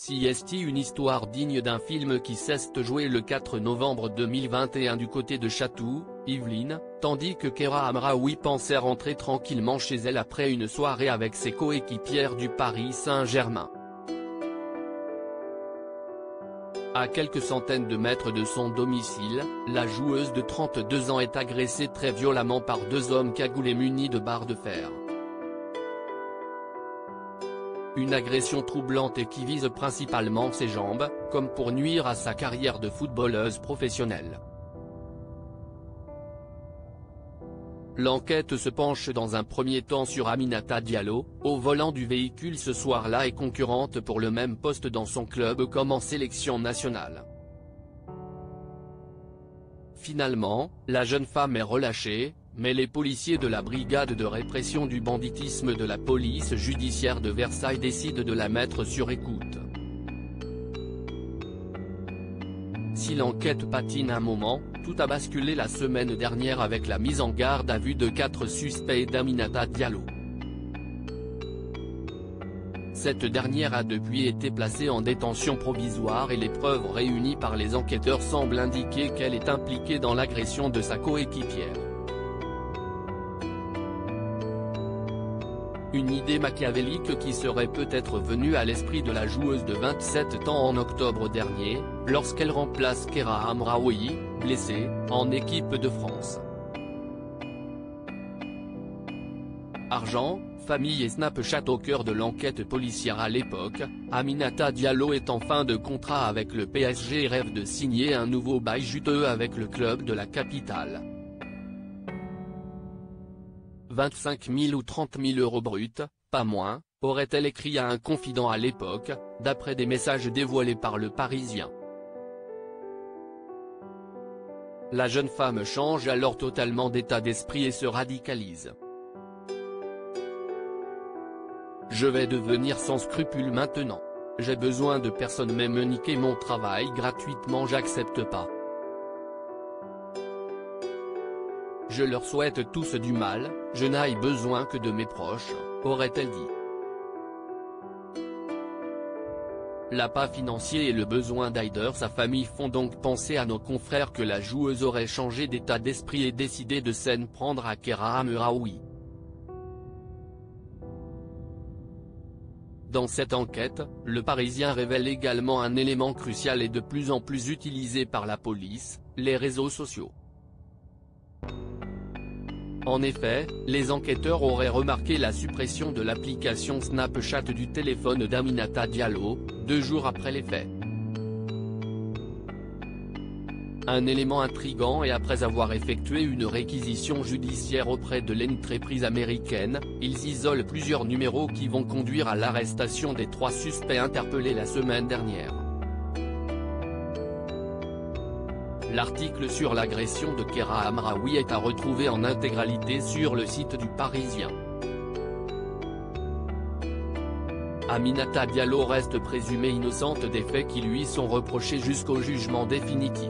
C'est une histoire digne d'un film qui s'est joué le 4 novembre 2021 du côté de Chatou, Yvelines, tandis que Keira Hamraoui pensait rentrer tranquillement chez elle après une soirée avec ses coéquipières du Paris Saint-Germain. À quelques centaines de mètres de son domicile, la joueuse de 32 ans est agressée très violemment par deux hommes cagoulés munis de barres de fer. Une agression troublante et qui vise principalement ses jambes, comme pour nuire à sa carrière de footballeuse professionnelle. L'enquête se penche dans un premier temps sur Aminata Diallo, au volant du véhicule ce soir-là et concurrente pour le même poste dans son club comme en sélection nationale. Finalement, la jeune femme est relâchée, mais les policiers de la brigade de répression du banditisme de la police judiciaire de Versailles décident de la mettre sur écoute. Si l'enquête patine un moment, tout a basculé la semaine dernière avec la mise en garde à vue de 4 suspects d'Aminata Diallo. Cette dernière a depuis été placée en détention provisoire et les preuves réunies par les enquêteurs semblent indiquer qu'elle est impliquée dans l'agression de sa coéquipière. Une idée machiavélique qui serait peut-être venue à l'esprit de la joueuse de 27 ans en octobre dernier, lorsqu'elle remplace Keira Hamraoui, blessée, en équipe de France. Argent, famille et Snapchat au cœur de l'enquête policière à l'époque, Aminata Diallo est en fin de contrat avec le PSG et rêve de signer un nouveau bail juteux avec le club de la capitale. 25 000 ou 30 000 euros bruts, pas moins, aurait-elle écrit à un confident à l'époque, d'après des messages dévoilés par le Parisien. La jeune femme change alors totalement d'état d'esprit et se radicalise. Je vais devenir sans scrupules maintenant. J'ai besoin de personne, même me niquer mon travail gratuitement j'accepte pas. Je leur souhaite tous du mal, je n'aille besoin que de mes proches, aurait-elle dit. L'appât financier et le besoin d'aider sa famille font donc penser à nos confrères que la joueuse aurait changé d'état d'esprit et décidé de s'en prendre à Keira Hamraoui. Dans cette enquête, le Parisien révèle également un élément crucial et de plus en plus utilisé par la police, les réseaux sociaux. En effet, les enquêteurs auraient remarqué la suppression de l'application Snapchat du téléphone d'Aminata Diallo, 2 jours après les faits. Un élément intrigant et après avoir effectué une réquisition judiciaire auprès de l'entreprise américaine, ils isolent plusieurs numéros qui vont conduire à l'arrestation des 3 suspects interpellés la semaine dernière. L'article sur l'agression de Keira Hamraoui est à retrouver en intégralité sur le site du Parisien. Aminata Diallo reste présumée innocente des faits qui lui sont reprochés jusqu'au jugement définitif.